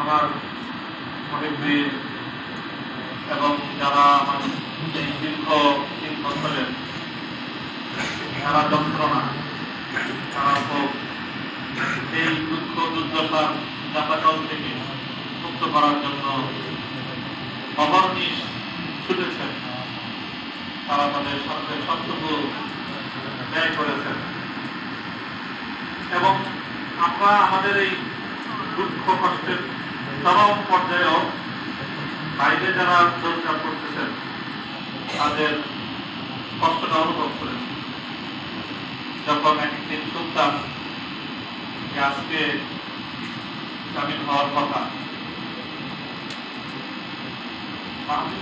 আমার মহিবীর এবং যারা আমার এই দীর্ঘ 3 বছরের যারা যন্ত্রণা তারা হোক এই দুঃখ দুর্দশার যাতাকল থেকে মুক্ত করার জন্য অবর্নিশ ছুটেছেন, তারা তাদের সঙ্গে সবটুকু ব্যয় করেছেন এবং আমরা আমাদের এই দুঃখ কষ্টের চরম পর্যায়েও বাইরে যারা রোজগার করতেছেন তাদের কষ্টটা অনুভব করেছি। যখন একদিন শুনতাম যে আজকে জামিন হওয়ার কথা,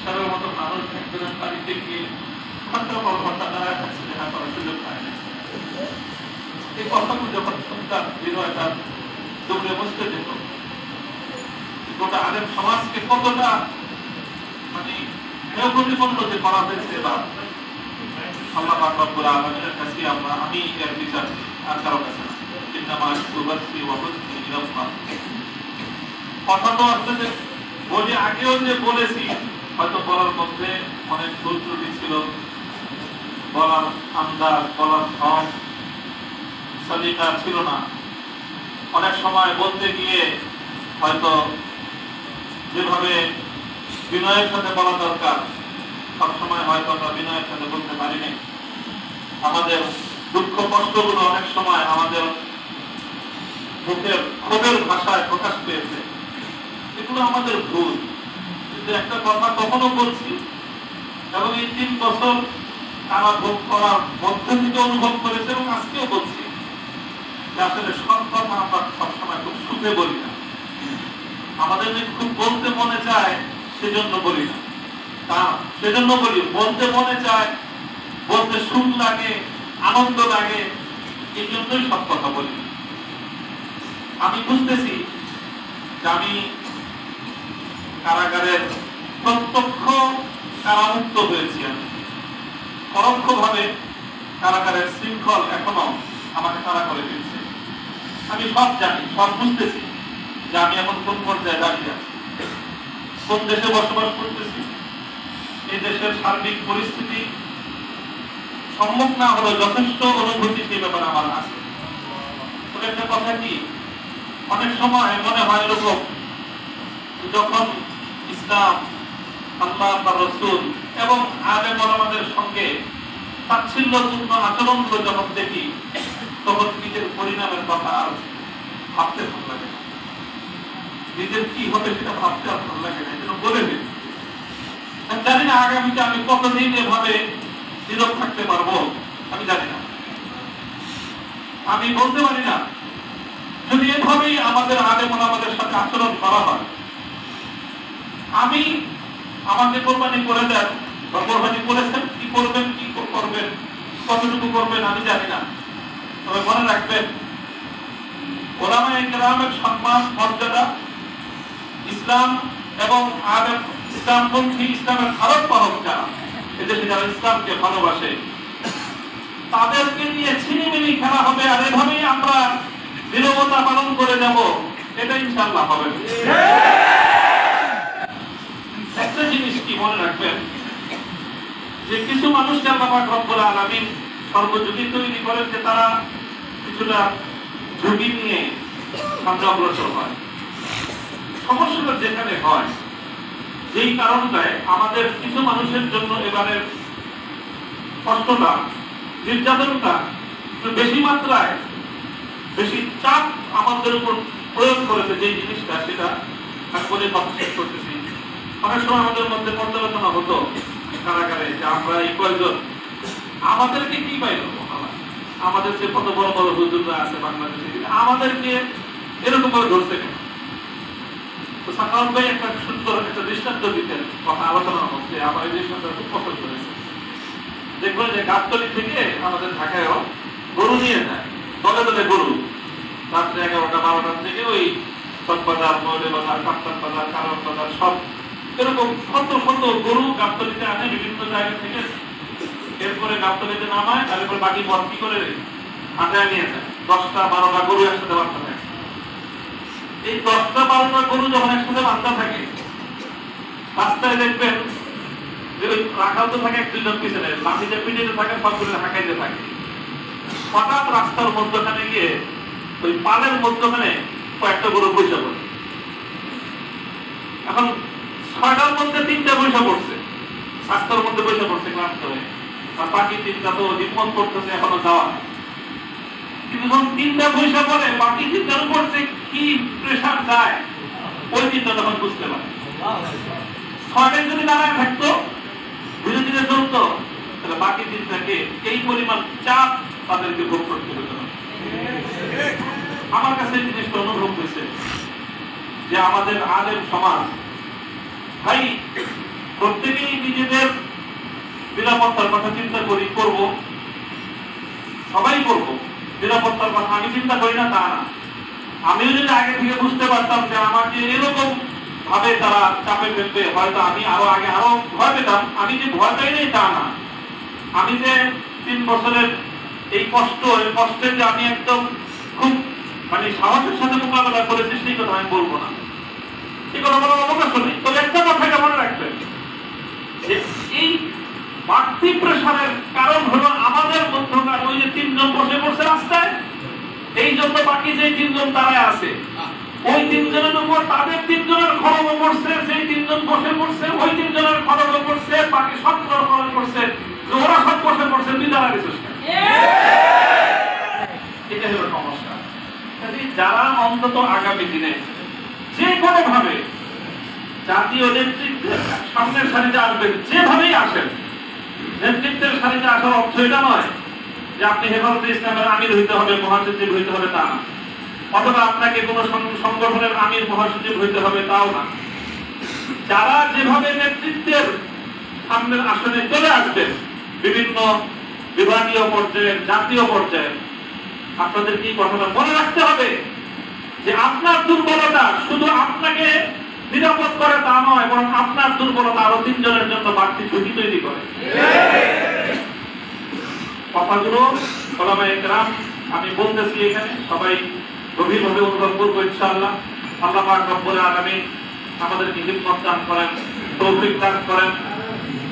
সাহেবের মতো মানুষ একজনের বাড়িতে গিয়ে কথা দাঁড়ায় থাকছে দেখা করার সুযোগ পায় না। এই কথাগুলো যখন শুনতাম হৃদয়টা দৌড়ে বসতে যেত। গোটা আলেম সমাজকে কতটা মানে প্রতিপন্নতি করা হয়েছে বা আল্লাহ পাক রব্বুল আলামিনের কাছে আমি এর বিচার আর কারো কাছে না। ইন্নামা আশকুরুবাসি ওয়া হুজনি ইলাল্লাহ। কথা তো আসলে বলে আগেও যে বলেছি, হয়তো বলার মধ্যে অনেক ভুল ত্রুটি ছিল, বলার আন্দাজ, বলার ধরন সলিকা ছিল না। অনেক সময় বলতে গিয়ে হয়তো যেভাবে বিনয়ের সাথে বলা দরকার সব সময় হয়তো আমরা বিনয়ের সাথে বলতে পারিনি। আমাদের দুঃখ কষ্টগুলো অনেক সময় আমাদের মুখের ক্ষোভের ভাষায় প্রকাশ পেয়েছে, এগুলো আমাদের ভুল। কিন্তু একটা কথা তখনও বলছি এবং এই 3 বছর তারা ভোগ করার মধ্যে থেকে অনুভব করেছে এবং আজকেও বলছি যে আসলে সব কথা আমরা সবসময় খুব সুখে বলি না। আমাদের যে খুব বলতে মনে চায় সেজন্য বলি না, তা সেজন্য বলি বলতে মনে চায়, বলতে সুখ লাগে, আনন্দ লাগে, এই জন্যই সব কথা বলি। আমি বুঝতেছি যে আমি কারাগারের প্রত্যক্ষ কারামুক্ত হয়েছি। আমি পরোক্ষ ভাবে কারাগারের শৃঙ্খল এখনো আমাকে তাড়া করে দিচ্ছে। আমি সব জানি, সব বুঝতেছি যে আমি এখন কোন পর্যায়ে দাঁড়িয়ে আছি, কোন দেশে বসবাস করতেছি। এই দেশের সার্বিক পরিস্থিতি সম্মুখ না হলে যথেষ্ট অনুভূতি সেই ব্যাপারে আমার আছে। তবে একটা কথা কি, অনেক সময় মনে হয় এরকম, যখন ইসলাম, আল্লাহ তার রাসূল এবং আলেম ওলামাদের সঙ্গে তাচ্ছিল্যপূর্ণ আচরণগুলো যখন দেখি, তখন নিজের পরিণামের কথা আর ভাবতে ভালো লাগে না। নিজের কি হবে সেটা ভাবতে আর ভালো লাগে না, যেন বলে দিন। জানি না আগামীতে আমি কতদিন এভাবে নীরব থাকতে পারবো, আমি জানি না। আমি বলতে পারি না যদি এভাবেই আমাদের আলেম ওলামাদের সাথে আচরণ করা হয়। আমি আমাকে কোরবানি করে দেন বা কোরবানি করেছেন, কি করবেন, কি করবেন, কতটুকু করবেন আমি জানি না। তবে মনে রাখবেন, ওলামায়ে কেরামের সম্মান, মর্যাদা, ইসলাম এবং আলেম, ইসলামপন্থী, ইসলামের ধারক বাহক যারা, এদেশে যারা ইসলামকে ভালোবাসে, তাদেরকে নিয়ে ছিনিমিনি খেলা হবে। আর এভাবেই আমরা নীরবতা পালন করে যাব, এটা ইনশাআল্লাহ হবে। একটা জিনিস কি মনে রাখবেন, যে কিছু মানুষকে আল্লাহ পাক রব্বুল আলামিন সর্বযুগে তৈরি করেন যে তারা কিছুটা ঝুঁকি নিয়ে সামনে অগ্রসর হয়। সমস্যাটা যেখানে হয়, যেই কারণটায় আমাদের কিছু মানুষের জন্য এবারে কষ্টটা, নির্যাতনটা বেশি মাত্রায়, বেশি চাপ আমাদের উপর প্রয়োগ করেছে, যে জিনিসটা সেটা বলে কথা শেষ করতেছি। অনেক সময় আমাদের মধ্যে পর্যালোচনা হতো কারাগারে যে আমরা এই কয়েকজন আমাদেরকে কি পাইল, আমাদের যে কত বড় বড় হুজুররা আছে বাংলাদেশে, আমাদেরকে এরকম করে ধরছে কেন? তো সাকাউত ভাই একটা সুন্দর একটা দৃষ্টান্ত দিতেন কথা আলোচনার মধ্যে, আমার এই দৃষ্টান্তটা খুব পছন্দ করেছে। দেখবেন যে গাবতলী থেকে আমাদের ঢাকায়ও গরু নিয়ে যায়, দলে দলে গরু, রাত্রে 11টা 12টার থেকে ওই চকবাজার, মৌলে বাজার, কাপ্তান বাজার, কারণ বাজার, সব এরকম শত শত গরু গাবতলীতে আনে বিভিন্ন জায়গা থেকে। এরপরে গাবতলীতে নামায়, তারপরে বাকি পথ কি করে হাঁটায় নিয়ে যায়। 10টা 12টা গরু একসাথে বাঁধা থাকে। এই 10টা-12টা গরু যখন একসাথে বান্ধা থাকে, রাস্তায় দেখবেন যে ওই রাখাল তো থাকে 1-2 জন পিছনে, লাঠিতে পিটিতে থাকে, সবগুলো হাঁকাইতে থাকে। হঠাৎ রাস্তার মধ্যখানে গিয়ে ওই পালের মধ্যখানে কয়েকটা গরু বসে পড়ে। এখন 6টার মধ্যে 3টা বসে পড়ছে, রাস্তার মধ্যে বসে পড়ছে ক্লান্ত হয়ে, আর বাকি 3টা তো হিম্মত করতেছে এখনো যাওয়া। কিন্তু যখন 3টা বসে পড়ে, বাকি 3টার উপর যে কি প্রেশার যায় ওই 3টা তখন বুঝতে পারে। 6টায় যদি দাঁড়ায় থাকতো, ধীরে ধীরে চলতো, তাহলে বাকি 3টাকে এই পরিমাণ চাপ তাদেরকে ভোগ করতে হতো না। আমার কাছে এই জিনিসটা অনুভব হয়েছে যে আমাদের আলেম সমাজ ভাই প্রত্যেকেই নিজেদের নিরাপত্তার কথা চিন্তা করব, সবাই করব নিরাপত্তার কথা। আমি চিন্তা করি না তা না, আমিও যদি আগে থেকে বুঝতে পারতাম যে আমাকে এরকম ভাবে তারা চাপে ফেলবে, হয়তো আমি আগে আরো ভয় পেতাম। আমি যে ভয় পাই নাই তা না, আমি যে 3 বছরের এই কষ্টের যে আমি একদম খুব সাহসের সাথে মোকাবেলা করেছি সেই কথা আমি বলবো না, এই কথা বলার অবকাশ নেই। তবে একটা কথা মনে রাখবেন যে এই বাড়তি প্রেশারের কারণ হলো আমাদের মধ্যকার ওই যে 3 জন বসে পড়ছে রাস্তায়, এই জন্য বাকি যে 3 জন দাঁড়ায় আছে, ওই 3 জনের উপর তাদের 3 জনের খরচ পড়ছে, সেই 3 জন বসে পড়ছে, ওই 3 জনের খরচ পড়ছে, বাকি সব খরচ পড়ছে, ওরা সব বসে পড়ছে, তুই দাঁড়া গেছিস। এটা হলো সমস্যা। যারা অন্তত আগামী দিনে যে কোনো ভাবে জাতীয় নেতৃত্বের সামনের সারিতে আসবেন, যেভাবেই আসেন, নেতৃত্বের সারিতে আসার অর্থ এটা নয় যে আপনি হেফাজতে ইসলামের আমির হইতে হবে, মহাসচিব হইতে হবে, তা না, অথবা আপনাকে কোন সংগঠনের আমির মহাসচিব হইতে হবে, তাও না। যারা যেভাবে নেতৃত্বের সামনের আসনে চলে আসবেন, বিভিন্ন বিভাগীয় পর্যায়ে, জাতীয় পর্যায়ে, আপনাদের কি কথাটা মনে রাখতে হবে যে আপনার দুর্বলতা শুধু আপনাকে নিরাপদ করে তা নয়, বরং আপনার দুর্বলতা আরো 3 জনের জন্য বাড়তি ঝুঁকি তৈরি করে। কথাগুলো ওলামায়ে কেরাম আমি বলতেছি এখানে সবাই গভীরভাবে অনুভব করবো ইনশাআল্লাহ। আল্লাহ পাক রব্বুল আলামিন আমাদেরকে হিম্মত দান করেন, তৌফিক দান করেন।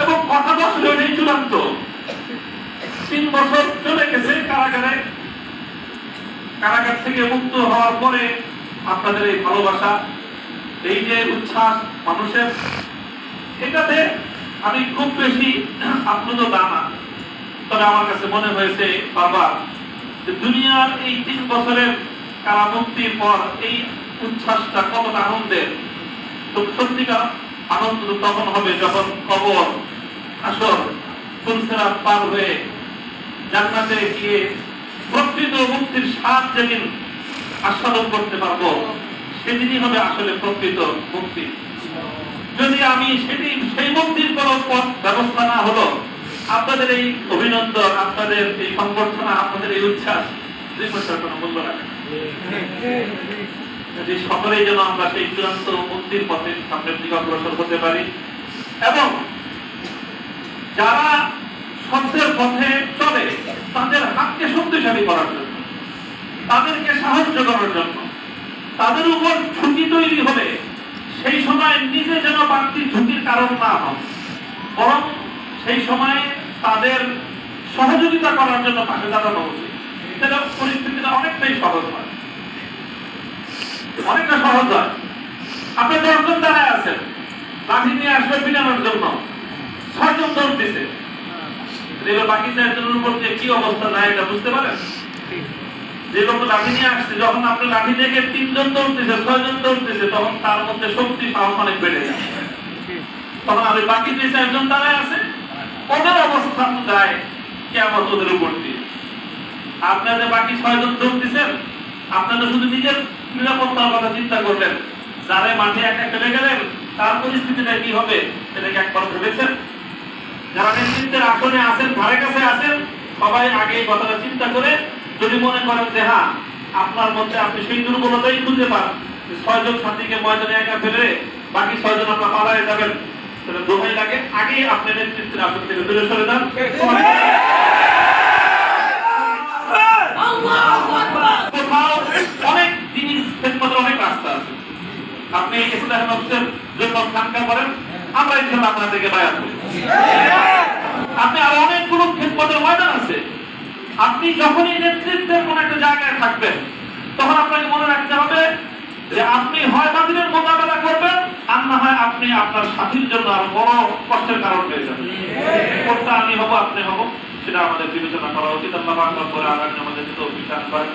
এবং কথাটা আসলে এটাই চূড়ান্ত। 3 বছর চলে গেছে কারাগারে, কারাগার থেকে মুক্ত হওয়ার পরে আপনাদের এই ভালোবাসা, এই যে উচ্ছ্বাস মানুষের, এটাতে আমি খুব বেশি আপ্লুত তা না। তবে আমার কাছে মনে হয়েছে বারবার যে দুনিয়ার এই 3 বছরের কারামুক্তির পর এই উচ্ছ্বাসটা কতটা আনন্দের। তো সত্যিকার আনন্দ তখন হবে যখন কবর, আসর, ফুলসিরাত পার হয়ে জান্নাতে গিয়ে প্রকৃত মুক্তির স্বাদ যেদিন আস্বাদন করতে পারবো, সেদিনই হবে আসলে প্রকৃত মুক্তি। যদি আমি সেই মুক্তির কোন পথ ব্যবস্থা না হলো, আপনাদের এই অভিনন্দন, আপনাদের এই সংবর্ধনা, আপনাদের এই উচ্ছ্বাস 2 পয়সার কোনো মূল্য রাখে না। যে সকলেই যেন আমরা সেই চূড়ান্ত মুক্তির পথে সামনের দিকে অগ্রসর হতে পারি, এবং যারা সত্যের পথে চলে তাদের হাতকে শক্তিশালী করার জন্য, তাদেরকে সাহায্য করার জন্য, তাদের উপর ঝুঁকি তৈরি হলে সেই সময় নিজে যেন বাড়তি ঝুঁকির কারণ না হয়, বরং সেই সময় তাদের সহযোগিতা করার জন্য পাশে দাঁড়ানো উচিত। তাহলে পরিস্থিতিটা অনেকটাই সহজ হয়, অনেকটা সহজ হয়। আপনি 10 জন দাঁড়ায় আছেন, লাঠি নিয়ে আসবে পিটানোর জন্য, 6 জন দৌড় দিছে, এবার বাকি 4 জনের উপর যে কি অবস্থা যায় এটা বুঝতে পারেন? যে লোক লাঠি নিয়ে আসছে, যখন আপনি লাঠি থেকে 3 জন দৌড়তেছে, 6 জন দৌড়তেছে, তখন তার মধ্যে শক্তি সাহস অনেক বেড়ে যায়। তখন আর বাকি যে 4 জন দাঁড়ায় আছে, ওদের অবস্থা যায় কিয়ামত ওদের উপর দিয়ে। আপনাদের বাকি 6 জন দৌড়তেছেন, আপনারা শুধু নিজের নিরাপত্তার কথা চিন্তা করলেন, যারা মাঠে একা ফেলে গেলেন তার পরিস্থিতিটা কি হবে এটাকে একবার ভেবেছেন? যারা নেতৃত্বের আসনে আছেন, ধারে কাছে আছেন, সবাই আগে এই কথাটা চিন্তা করে যদি মনে করেন যে হ্যাঁ আপনার মধ্যে আপনি সেই দুর্বলতাই খুঁজে পান, 6 জন সাথীকে ময়দানে একা ফেলে বাকি 6 জন আপনার পালায় যাবেন, তাহলে দোহাই লাগে আগে আপনি নেতৃত্বের আসন থেকে দূরে সরে যান। কোথাও অনেক জিনিস অনেক রাস্তা আছে, আপনি ইসলাম নফসের জন্য খানকা করেন, আমরা ইনশাআল্লাহ আপনাদেরকে বায়াত করি। আপনি আরো অনেকগুলো খেদমতের ময়দান আছে। আপনি যখনই নেতৃত্বের কোন একটা জায়গায় থাকবেন, তখন আপনাকে মনে রাখতে হবে যে আপনি হয় বাতিলের মোকাবেলা করবেন, আর না হয় আপনি আপনার সাথীর জন্য আরো বড় কষ্টের কারণ হয়ে যাবেন। কোনটা আমি হব, আপনি হব, সেটা আমাদের বিবেচনা করা উচিত। আল্লাহ পাক রব্বুল আলামিন আমাদের তৌফিক দান করেন।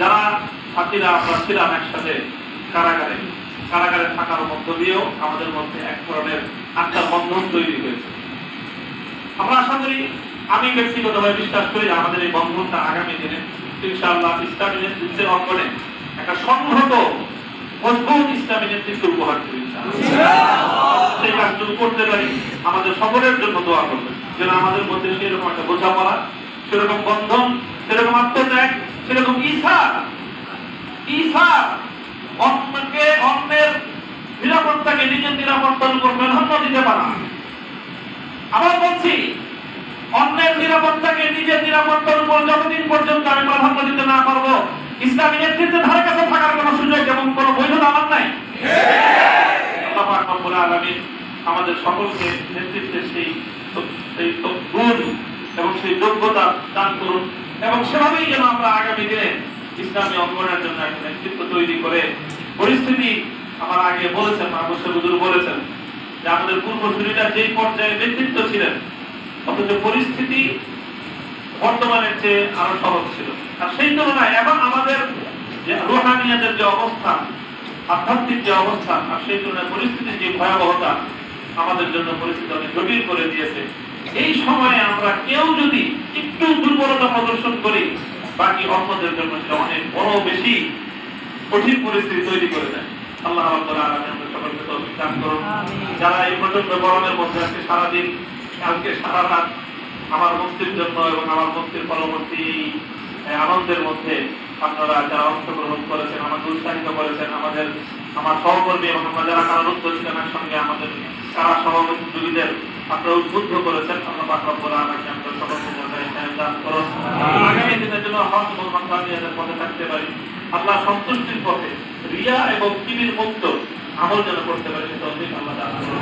যারা সাথীরা আমরা ছিলাম একসাথে কারাগারে থাকার মধ্য দিয়েও আমাদের মধ্যে এক ধরনের আত্মার বন্ধন তৈরি হয়েছে। আমরা আশা করি, আমি ব্যক্তিগতভাবে বিশ্বাস করি যে আমাদের এই বন্ধনটা আগামী দিনে ইনশাআল্লাহ ইসলামী নেতৃত্বের অঙ্গনে একটা সংহত মজবুত ইসলামী নেতৃত্ব উপহার দেবে ইনশাআল্লাহ। সেই কাজটুকু করতে পারি, আমাদের সকলের জন্য দোয়া করবেন যেন আমাদের মধ্যে সেরকম একটা বোঝাপড়া, সেরকম বন্ধন, সেরকম আত্মত্যাগ, সেরকম অন্যের নিরাপত্তাকে নিজের নিরাপত্তার উপর প্রাধান্য দিতে পারা। আবার বলছি, অন্যের নিরাপত্তাকে নিজের নিরাপত্তার উপর যতদিন পর্যন্ত আমি প্রাধান্য দিতে না পারবো, ইসলামী নেতৃত্বের ধারে কাছে থাকার কোনো সুযোগ এবং কোনো বৈধতা আমার নাই। আল্লাহ পাক রব্বুল আলামিন আমাদের সকলকে নেতৃত্বের সেই গুণ এবং সেই যোগ্যতা দান করুন, এবং সেভাবেই যেন আমরা আগামী দিনে ইসলামী অঙ্গনের জন্য একটা নেতৃত্ব তৈরি করে পরিস্থিতি, আমার আগে বলেছেন মাহবুব হুজুর বলেছেন যে আমাদের পূর্বসূরীরা যেই পর্যায়ে নেতৃত্ব ছিলেন, অথচ পরিস্থিতি বর্তমানের চেয়ে আরো সহজ ছিল। আর সেই তুলনায় এখন আমাদের যে রুহানিয়াতের যে অবস্থান, আধ্যাত্মিক যে অবস্থান, আর সেই তুলনায় পরিস্থিতির যে ভয়াবহতা আমাদের জন্য পরিস্থিতি অনেক জটিল করে দিয়েছে। এই সময়ে আমরা কেউ যদি একটু দুর্বলতা প্রদর্শন করি, বাকি অন্যদের জন্য সেটা অনেক বড় বেশি কঠিন পরিস্থিতি তৈরি করে দেয়। আল্লাহ রাব্বুল আলামিন আমাদের সকলকে তৌফিক দান করুন। যারা এই প্রচন্ড গরমের মধ্যে আজকে সারাদিন, কালকে সারা রাত আমার মুক্তির জন্য এবং আমার মুক্তির পরবর্তী আনন্দের মধ্যে আপনারা যারা অংশগ্রহণ করেছেন, আমাদের উৎসাহিত করেছেন, আমার সহকর্মী এবং আমরা যারা কারারুদ্ধ ছিলেন একসঙ্গে আমাদের কারা সহযোগীদের আপনারা উদ্বুদ্ধ করেছেন, আল্লাহ পাক রব্বুল আলামিন আমাদের সকলকে জান্নাতুল দান করুন। আগামী দিনের জন্য হক এবং মানহানিয়াতের পথে থাকতে পারি, আল্লাহ সন্তুষ্টির পথে রিয়া এবং কিবির মুক্ত আমল যেন করতে পারি, সেটা আল্লাহ দান করুন।